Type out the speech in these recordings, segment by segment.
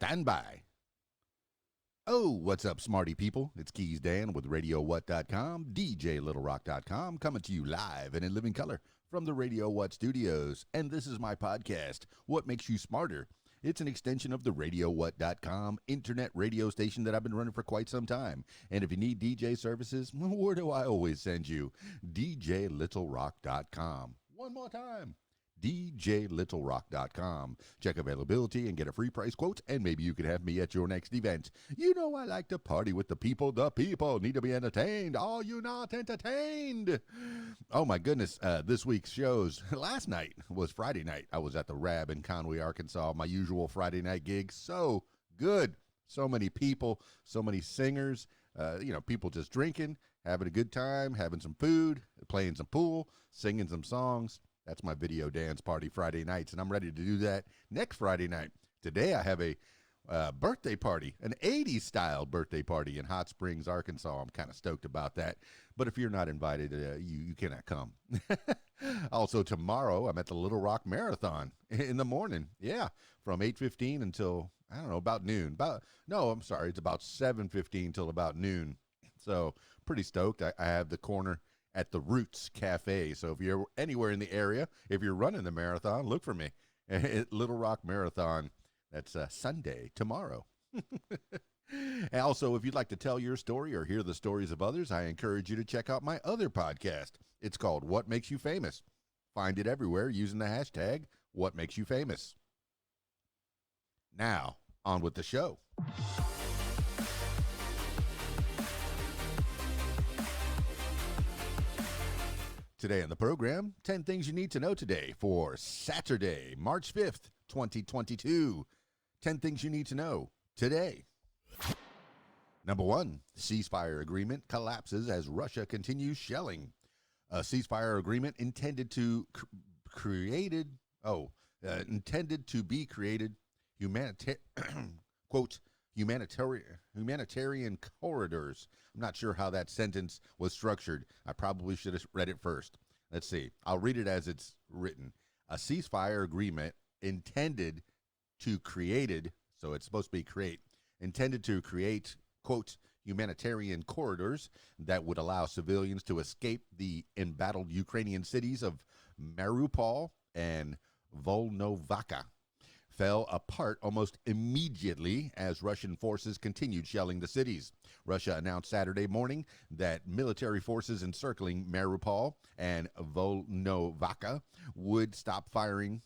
Stand by. Oh, what's up, smarty people? It's KeysDAN with RadioWhat.com, DJLittleRock.com, coming to you live and in living color from the Radio What studios. And this is my podcast, What Makes You Smarter? It's an extension of the RadioWhat.com internet radio station that I've been running for quite some time. And if you need DJ services, where do I always send you? DJLittleRock.com. One more time. DJLittleRock.com. Check availability and get a free price quote, and maybe you could have me at your next event. You know I like to party with the people. The people need to be entertained. Are you not entertained? Oh my goodness, this week's shows. Last night was Friday night. I was at the Rab in Conway, Arkansas, my usual Friday night gig. So good. So many people, so many singers, people just drinking, having a good time, having some food, playing some pool, singing some songs. That's my video dance party Friday nights, and I'm ready to do that next Friday night. Today I have a birthday party, an 80s style birthday party in Hot Springs, Arkansas. I'm kind of stoked about that. But if you're not invited, you cannot come. Also tomorrow I'm at the Little Rock Marathon in the morning. Yeah, from 8:15 until, I don't know, about noon. It's about 7:15 till about noon. So pretty stoked. I have the corner at the Roots Cafe. So if you're anywhere in the area, if you're running the marathon, look for me at Little Rock Marathon. That's Sunday, tomorrow. And also, if you'd like to tell your story or hear the stories of others, I encourage you to check out my other podcast. It's called What Makes You Famous. Find it everywhere using the hashtag What Makes You Famous. Now, on with the show. Today on the program, 10 things you need to know today for Saturday, March 5th, 2022. 10 things you need to know today. Number 1, ceasefire agreement collapses as Russia continues shelling. A ceasefire agreement intended to be created humanitarian corridors. I'm not sure how that sentence was structured. I probably should have read it first. Let's see. I'll read it as it's written. A ceasefire agreement intended to create, quote, humanitarian corridors that would allow civilians to escape the embattled Ukrainian cities of Mariupol and Volnovakha fell apart almost immediately as Russian forces continued shelling the cities. Russia announced Saturday morning that military forces encircling Mariupol and Volnovakha would stop firing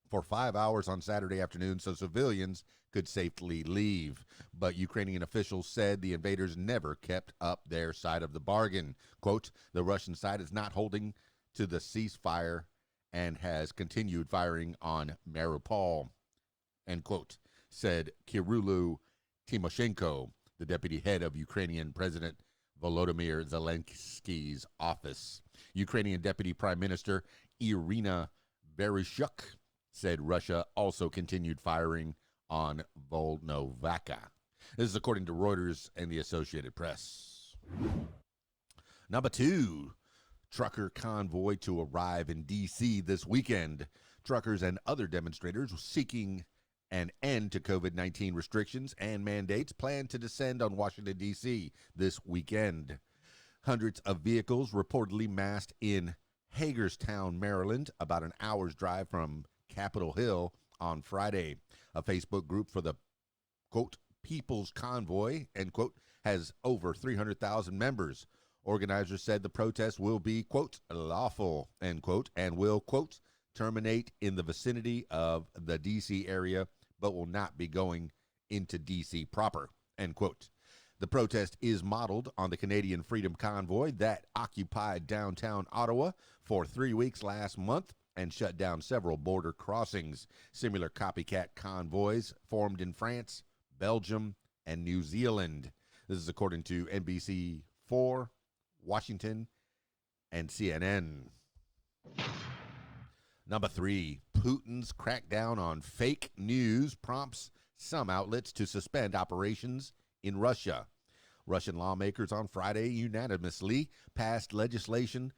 for 5 hours on Saturday afternoon so civilians could safely leave. But Ukrainian officials said the invaders never kept up their side of the bargain. Quote, the Russian side is not holding to the ceasefire and has continued firing on Mariupol, end quote, said Kyrylo Tymoshenko, the deputy head of Ukrainian President Volodymyr Zelensky's office. Ukrainian Deputy Prime Minister Irina Vereshchuk said Russia also continued firing on Volnovakha. This is according to Reuters and the Associated Press. Number 2. Trucker convoy to arrive in D.C. this weekend. Truckers and other demonstrators seeking an end to COVID-19 restrictions and mandates plan to descend on Washington, D.C. this weekend. Hundreds of vehicles reportedly massed in Hagerstown, Maryland, about an hour's drive from Capitol Hill on Friday. A Facebook group for the, quote, People's Convoy, end quote, has over 300,000 members. Organizers said the protest will be, quote, lawful, end quote, and will, quote, terminate in the vicinity of the D.C. area, but will not be going into D.C. proper, end quote. The protest is modeled on the Canadian Freedom Convoy that occupied downtown Ottawa for 3 weeks last month and shut down several border crossings. Similar copycat convoys formed in France, Belgium, and New Zealand. This is according to NBC4, Washington, and CNN. Number 3, Putin's crackdown on fake news prompts some outlets to suspend operations in Russia. Russian lawmakers on Friday unanimously passed legislation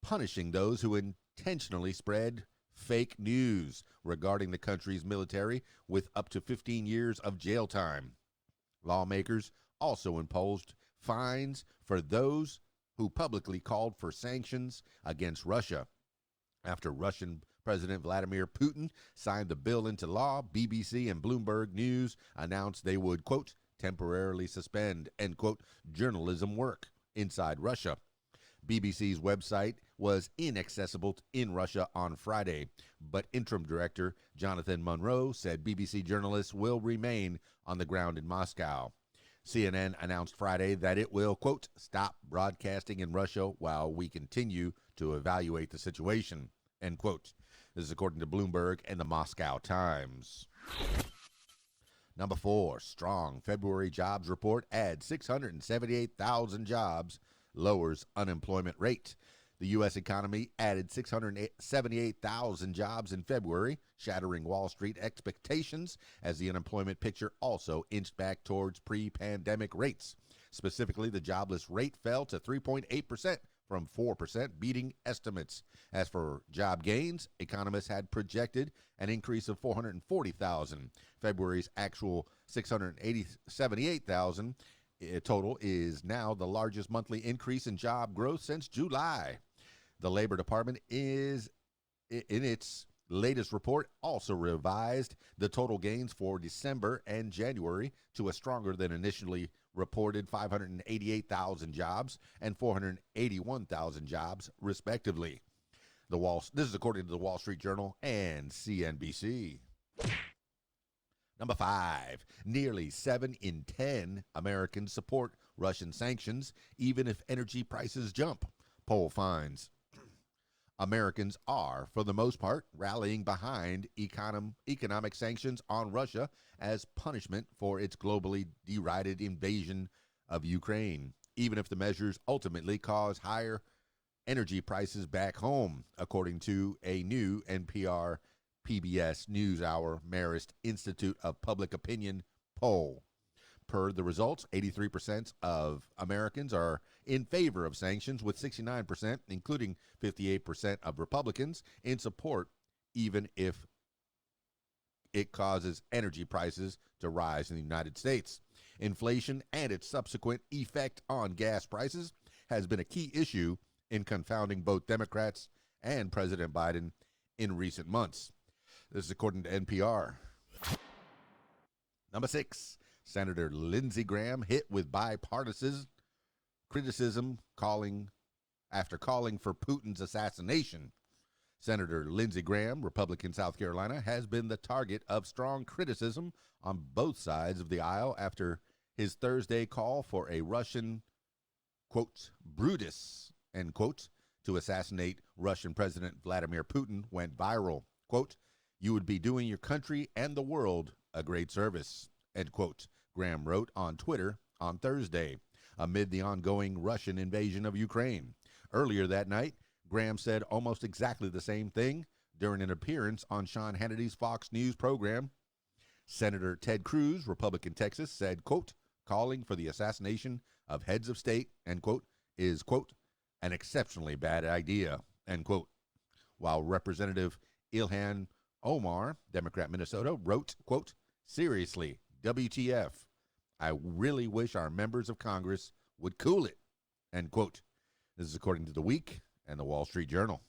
punishing those who intentionally spread fake news regarding the country's military with up to 15 years of jail time. Lawmakers also imposed fines for those who publicly called for sanctions against Russia. After Russian President Vladimir Putin signed the bill into law, BBC and Bloomberg News announced they would, quote, temporarily suspend, end quote, journalism work inside Russia. BBC's website was inaccessible in Russia on Friday, but interim director Jonathan Monroe said BBC journalists will remain on the ground in Moscow. CNN announced Friday that it will, quote, stop broadcasting in Russia while we continue to evaluate the situation, end quote. This is according to Bloomberg and the Moscow Times. Number 4, strong February jobs report adds 678,000 jobs, lowers unemployment rate. The U.S. economy added 678,000 jobs in February, shattering Wall Street expectations as the unemployment picture also inched back towards pre-pandemic rates. Specifically, the jobless rate fell to 3.8% from 4%, beating estimates. As for job gains, economists had projected an increase of 440,000. February's actual 678,000 total is now the largest monthly increase in job growth since July. The Labor Department is, in its latest report, also revised the total gains for December and January to a stronger than initially reported 588,000 jobs and 481,000 jobs, respectively. This is according to the Wall Street Journal and CNBC. Number 5, nearly 7 in 10 Americans support Russian sanctions, even if energy prices jump, poll finds. Americans are, for the most part, rallying behind economic sanctions on Russia as punishment for its globally derided invasion of Ukraine, even if the measures ultimately cause higher energy prices back home, according to a new NPR PBS NewsHour Marist Institute of Public Opinion poll. Per the results, 83% of Americans are in favor of sanctions, with 69%, including 58% of Republicans, in support, even if it causes energy prices to rise in the United States. Inflation and its subsequent effect on gas prices has been a key issue in confounding both Democrats and President Biden in recent months. This is according to NPR. Number 6, Senator Lindsey Graham hit with bipartisan criticism after calling for Putin's assassination. Senator Lindsey Graham, Republican South Carolina, has been the target of strong criticism on both sides of the aisle after his Thursday call for a Russian, quote, Brutus, end quote, to assassinate Russian President Vladimir Putin went viral. Quote, you would be doing your country and the world a great service, end quote, Graham wrote on Twitter on Thursday, amid the ongoing Russian invasion of Ukraine. Earlier that night, Graham said almost exactly the same thing during an appearance on Sean Hannity's Fox News program. Senator Ted Cruz, Republican Texas, said, quote, calling for the assassination of heads of state, end quote, is, quote, an exceptionally bad idea, end quote. While Representative Ilhan Omar, Democrat Minnesota, wrote, quote, seriously, WTF, I really wish our members of Congress would cool it, end quote. This is according to The Week and the Wall Street Journal.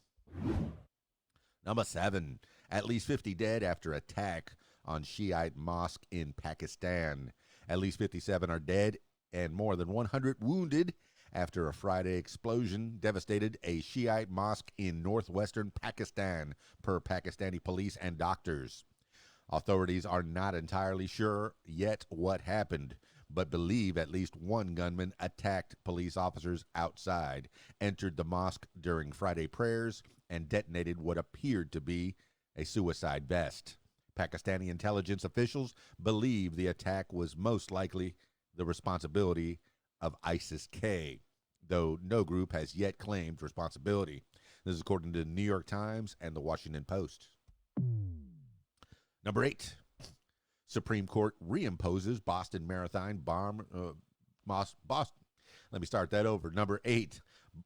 Number 7, at least 50 dead after attack on Shiite mosque in Pakistan. At least 57 are dead and more than 100 wounded after a Friday explosion devastated a Shiite mosque in northwestern Pakistan, per Pakistani police and doctors. Authorities are not entirely sure yet what happened, but believe at least one gunman attacked police officers outside, entered the mosque during Friday prayers, and detonated what appeared to be a suicide vest. Pakistani intelligence officials believe the attack was most likely the responsibility of ISIS-K, though no group has yet claimed responsibility. This is according to the New York Times and the Washington Post. Number 8, Supreme Court reimposes Boston Marathon bomb. Boston. Let me start that over. Number 8,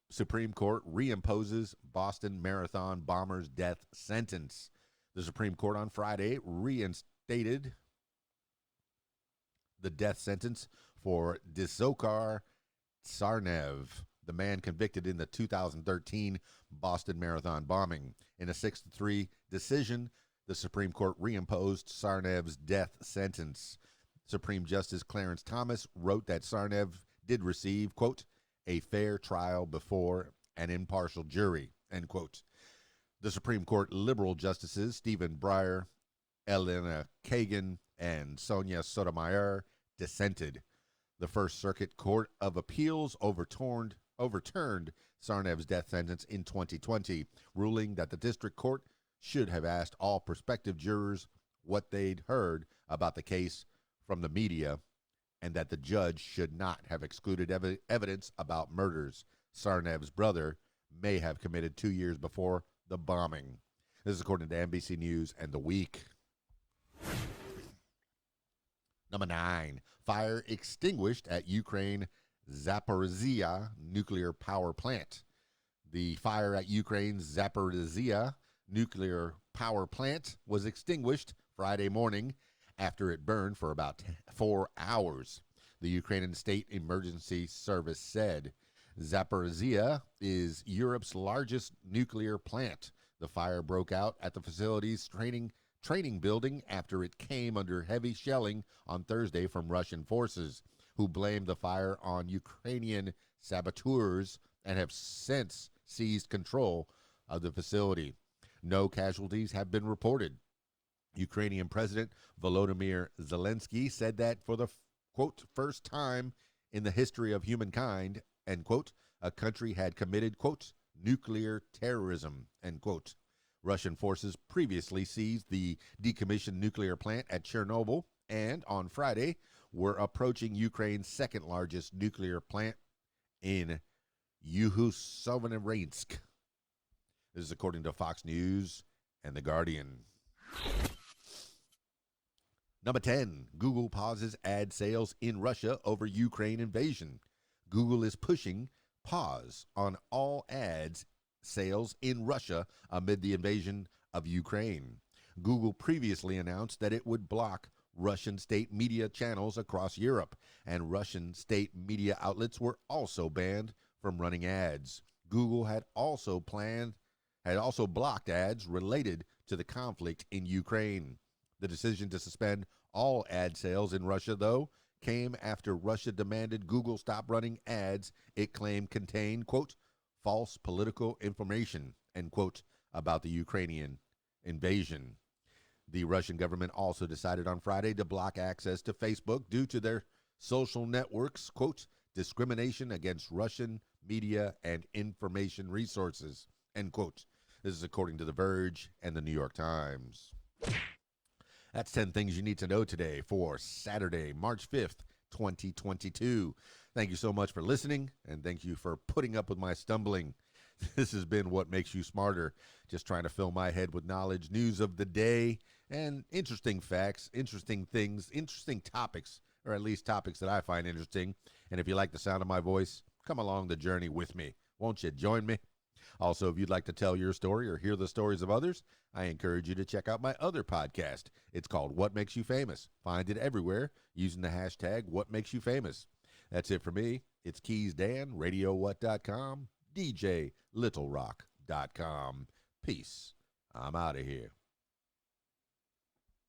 Supreme Court reimposes Boston Marathon bomber's death sentence. The Supreme Court on Friday reinstated the death sentence for Dzhokhar Tsarnaev, the man convicted in the 2013 Boston Marathon bombing. In a 6-3 decision, the Supreme Court reimposed Tsarnaev's death sentence. Supreme Justice Clarence Thomas wrote that Tsarnaev did receive, quote, a fair trial before an impartial jury, end quote. The Supreme Court liberal justices Stephen Breyer, Elena Kagan, and Sonia Sotomayor dissented. The First Circuit Court of Appeals overturned Tsarnaev's death sentence in 2020, ruling that the district court should have asked all prospective jurors what they'd heard about the case from the media, and that the judge should not have excluded evidence about murders Tsarnaev's brother may have committed 2 years before the bombing. This is according to NBC News and The Week. Number 9, fire extinguished at Ukraine Zaporizhia nuclear power plant. The fire at Ukraine's Zaporizhia nuclear power plant was extinguished Friday morning after it burned for about 4 hours, the Ukrainian State Emergency Service said. Zaporizhia is Europe's largest nuclear plant. The fire broke out at the facility's training building after it came under heavy shelling on Thursday from Russian forces, who blamed the fire on Ukrainian saboteurs and have since seized control of the facility. No casualties have been reported. Ukrainian President Volodymyr Zelensky said that for the, quote, first time in the history of humankind, end quote, a country had committed, quote, nuclear terrorism, end quote. Russian forces previously seized the decommissioned nuclear plant at Chernobyl and on Friday were approaching Ukraine's second largest nuclear plant in Yuzhno-Russkoye. This is according to Fox News and The Guardian. Number 10, Google pauses ad sales in Russia over Ukraine invasion. Google is pushing pause on all ads sales in Russia amid the invasion of Ukraine. Google previously announced that it would block Russian state media channels across Europe, and Russian state media outlets were also banned from running ads. Google had also blocked ads related to the conflict in Ukraine. The decision to suspend all ad sales in Russia, though, came after Russia demanded Google stop running ads it claimed contained, quote, false political information, end quote, about the Ukrainian invasion. The Russian government also decided on Friday to block access to Facebook due to their social network's, quote, discrimination against Russian media and information resources, end quote. This is according to The Verge and the New York Times. That's 10 things you need to know today for Saturday, March 5th, 2022. Thank you so much for listening, and thank you for putting up with my stumbling. This has been What Makes You Smarter, just trying to fill my head with knowledge, news of the day, and interesting facts, interesting things, interesting topics, or at least topics that I find interesting. And if you like the sound of my voice, come along the journey with me. Won't you join me? Also, if you'd like to tell your story or hear the stories of others, I encourage you to check out my other podcast. It's called What Makes You Famous. Find it everywhere using the hashtag WhatMakesYouFamous. That's it for me. It's KeysDAN, RadioWhat.com, DJLittleRock.com. Peace. I'm out of here.